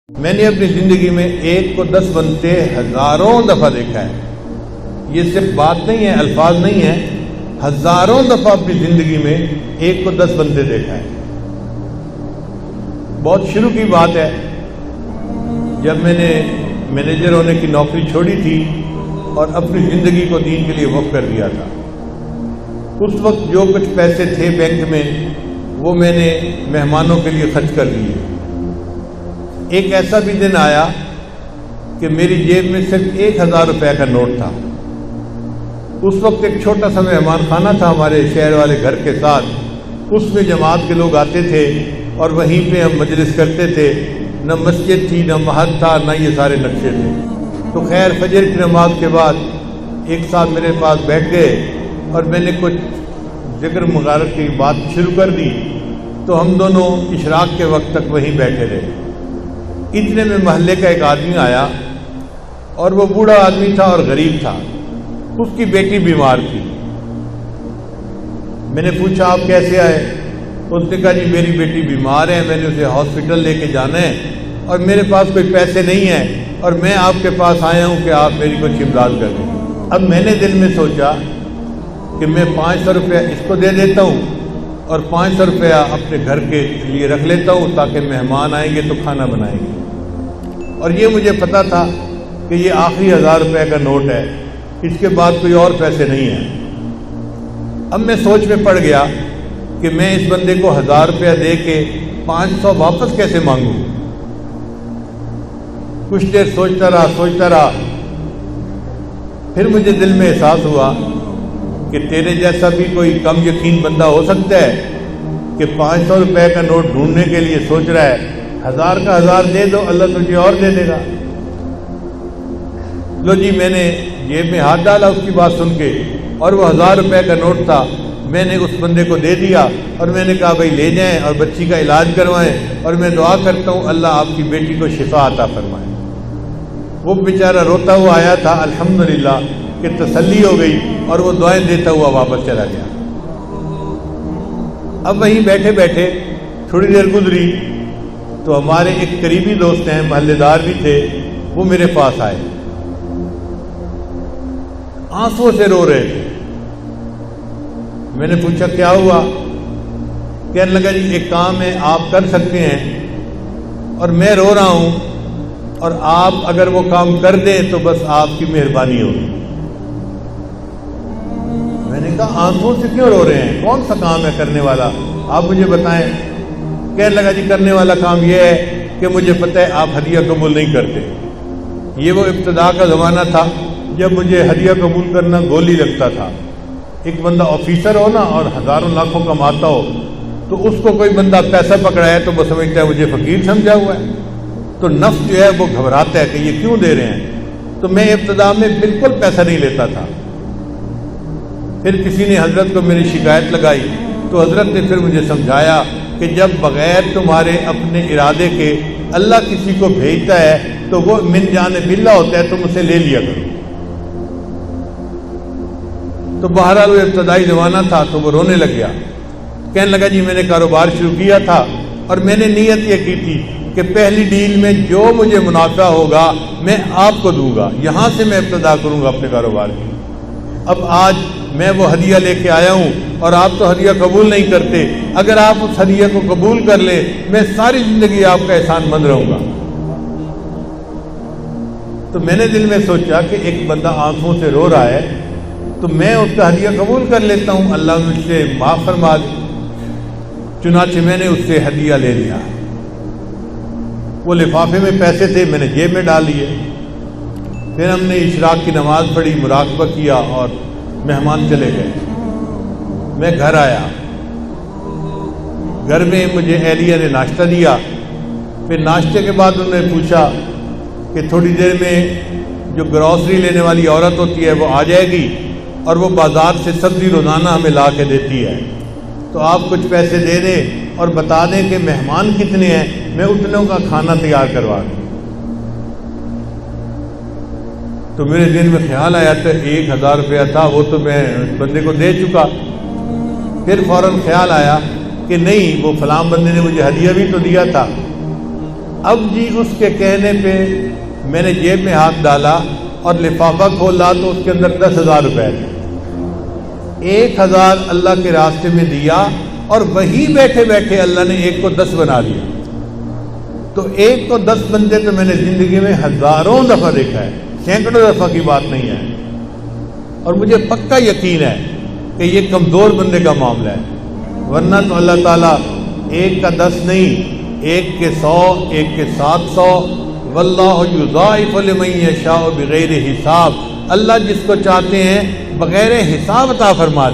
میں نے اپنی زندگی میں 1 کو 10 بنتے ہزاروں دفعہ دیکھا ہے۔ یہ صرف بات نہیں ہے، الفاظ نہیں ہے، ہزاروں دفعہ اپنی زندگی میں 1 کو 10 بنتے دیکھا ہے۔ بہت شروع کی بات ہے، جب میں نے مینیجر ہونے کی نوکری چھوڑی تھی اور اپنی زندگی کو دین کے لیے وقف کر دیا تھا۔ اس وقت جو کچھ پیسے تھے بینک میں وہ میں نے مہمانوں کے لیے خرچ کر دیے۔ ایک ایسا بھی دن آیا کہ میری جیب میں صرف 1000 روپے کا نوٹ تھا۔ اس وقت ایک چھوٹا سا مہمان خانہ تھا ہمارے شہر والے گھر کے ساتھ، اس میں جماعت کے لوگ آتے تھے اور وہیں پہ ہم مجلس کرتے تھے۔ نہ مسجد تھی، نہ مہد تھا، نہ یہ سارے نقشے تھے۔ تو خیر فجر کی نماز کے بعد ایک ساتھ میرے پاس بیٹھ گئے اور میں نے کچھ ذکر مغارت کی بات شروع کر دی، تو ہم دونوں اشراق کے وقت تک وہیں بیٹھے رہے۔ اتنے میں محلے کا ایک آدمی آیا اور وہ بوڑھا آدمی تھا اور غریب تھا، اس کی بیٹی بیمار تھی۔ میں نے پوچھا آپ کیسے آئے؟ اس نے کہا جی میری بیٹی بیمار ہے، میں نے اسے ہاسپٹل لے کے جانا ہے اور میرے پاس کوئی پیسے نہیں ہیں اور میں آپ کے پاس آیا ہوں کہ آپ میری کچھ امداد کر دیں۔ اب میں نے دل میں سوچا کہ میں 500 روپیہ اس کو دے دیتا ہوں اور 500 روپیہ اپنے گھر کے لیے رکھ لیتا ہوں تاکہ مہمان آئیں گے تو کھانا بنائیں گے۔ اور یہ مجھے پتا تھا کہ یہ آخری 1000 روپے کا نوٹ ہے، اس کے بعد کوئی اور پیسے نہیں ہیں۔ اب میں سوچ میں پڑ گیا کہ میں اس بندے کو 1000 روپیہ دے کے 500 واپس کیسے مانگوں۔ کچھ دیر سوچتا رہا، پھر مجھے دل میں احساس ہوا کہ تیرے جیسا بھی کوئی کم یقین بندہ ہو سکتا ہے کہ 500 روپے کا نوٹ ڈھونڈنے کے لیے سوچ رہا ہے، 1000 کا 1000 دے دو، اللہ تجھے اور دے دے گا۔ لو جی، میں نے جیب میں ہاتھ ڈالا اس کی بات سن کے، اور وہ 1000 روپے کا نوٹ تھا، میں نے اس بندے کو دے دیا اور میں نے کہا بھائی لے جائیں اور بچی کا علاج کروائیں، اور میں دعا کرتا ہوں اللہ آپ کی بیٹی کو شفا عطا فرمائے۔ وہ بیچارہ روتا ہوا آیا تھا، الحمدللہ کہ تسلی ہو گئی، اور وہ دعائیں دیتا ہوا واپس چلا گیا۔ اب وہیں بیٹھے بیٹھے تھوڑی دیر گزری تو ہمارے ایک قریبی دوست ہیں، محلے دار بھی تھے، وہ میرے پاس آئے، آنسوں سے رو رہے تھے۔ میں نے پوچھا کیا ہوا؟ کہنے لگا جی ایک کام ہے آپ کر سکتے ہیں اور میں رو رہا ہوں، اور آپ اگر وہ کام کر دیں تو بس آپ کی مہربانی ہوگی۔ میں نے کہا آنسوں سے کیوں رو رہے ہیں؟ کون سا کام ہے کرنے والا؟ آپ مجھے بتائیں۔ کہنے لگا جی کرنے والا کام یہ ہے کہ مجھے پتہ ہے آپ ہدیہ قبول نہیں کرتے۔ یہ وہ ابتدا کا زمانہ تھا جب مجھے ہدیہ قبول کرنا گولی لگتا تھا۔ ایک بندہ آفیسر ہو نا اور ہزاروں لاکھوں کماتا ہو تو اس کو کوئی بندہ پیسہ پکڑایا تو وہ سمجھتا ہے مجھے فقیر سمجھا ہوا ہے، تو نفس جو ہے وہ گھبراتا ہے کہ یہ کیوں دے رہے ہیں۔ تو میں ابتدا میں بالکل پیسہ نہیں لیتا تھا۔ پھر کسی نے حضرت کو میری شکایت لگائی تو حضرت نے پھر مجھے سمجھایا کہ جب بغیر تمہارے اپنے ارادے کے اللہ کسی کو بھیجتا ہے تو وہ من جانب اللہ ہوتا ہے، تم اسے لے لیا کرو۔ تو بہرحال وہ ابتدائی زمانہ تھا تو وہ رونے لگ گیا۔ کہنے لگا جی میں نے کاروبار شروع کیا تھا اور میں نے نیت یہ کی تھی کہ پہلی ڈیل میں جو مجھے منافع ہوگا میں آپ کو دوں گا، یہاں سے میں ابتدا کروں گا اپنے کاروبار کی۔ اب آج میں وہ ہدیہ لے کے آیا ہوں اور آپ تو ہدیہ قبول نہیں کرتے، اگر آپ اس ہدیہ کو قبول کر لیں میں ساری زندگی آپ کا احسان مند رہوں گا۔ تو میں نے دل میں سوچا کہ ایک بندہ آنکھوں سے رو رہا ہے تو میں اس کا ہدیہ قبول کر لیتا ہوں، اللہ مجھ سے معاف فرما دے۔ چنانچہ میں نے اس سے ہدیہ لے لیا۔ وہ لفافے میں پیسے تھے، میں نے جیب میں ڈال لیے۔ پھر ہم نے اشراق کی نماز پڑھی، مراقبہ کیا اور مہمان چلے گئے۔ میں گھر آیا، گھر میں مجھے اہلیہ نے ناشتہ دیا۔ پھر ناشتے کے بعد انہوں نے پوچھا کہ تھوڑی دیر میں جو گروسری لینے والی عورت ہوتی ہے وہ آ جائے گی اور وہ بازار سے سبزی روزانہ ہمیں لا کے دیتی ہے، تو آپ کچھ پیسے دے دیں اور بتا دیں کہ مہمان کتنے ہیں، میں اتنوں کا کھانا تیار کروا دوں۔ تو میرے ذہن میں خیال آیا تھا 1000 روپیہ تھا، وہ تو میں بندے کو دے چکا۔ پھر فوراً خیال آیا کہ نہیں، وہ فلاں بندے نے مجھے ہدیہ بھی تو دیا تھا، اب جی اس کے کہنے پہ میں نے جیب میں ہاتھ ڈالا اور لفافہ کھولا تو اس کے اندر 10,000 روپے تھے. 1,000 اللہ کے راستے میں دیا اور وہی بیٹھے بیٹھے اللہ نے ایک کو 10 بنا دیا. تو ایک کو 10 بنتے تو میں نے زندگی میں ہزاروں دفعہ دیکھا ہے، سینکڑوں دفعہ کی بات نہیں ہے. اور مجھے پکا یقین ہے کہ یہ کمزور بندے کا معاملہ ہے، ورنہ تو اللہ تعالیٰ ایک کا 10 نہیں، ایک کے 100، ایک کے 700. واللہ یضاعف لمن یشاء بغیر حساب. اللہ جس کو چاہتے ہیں بغیر حساب عطا فرما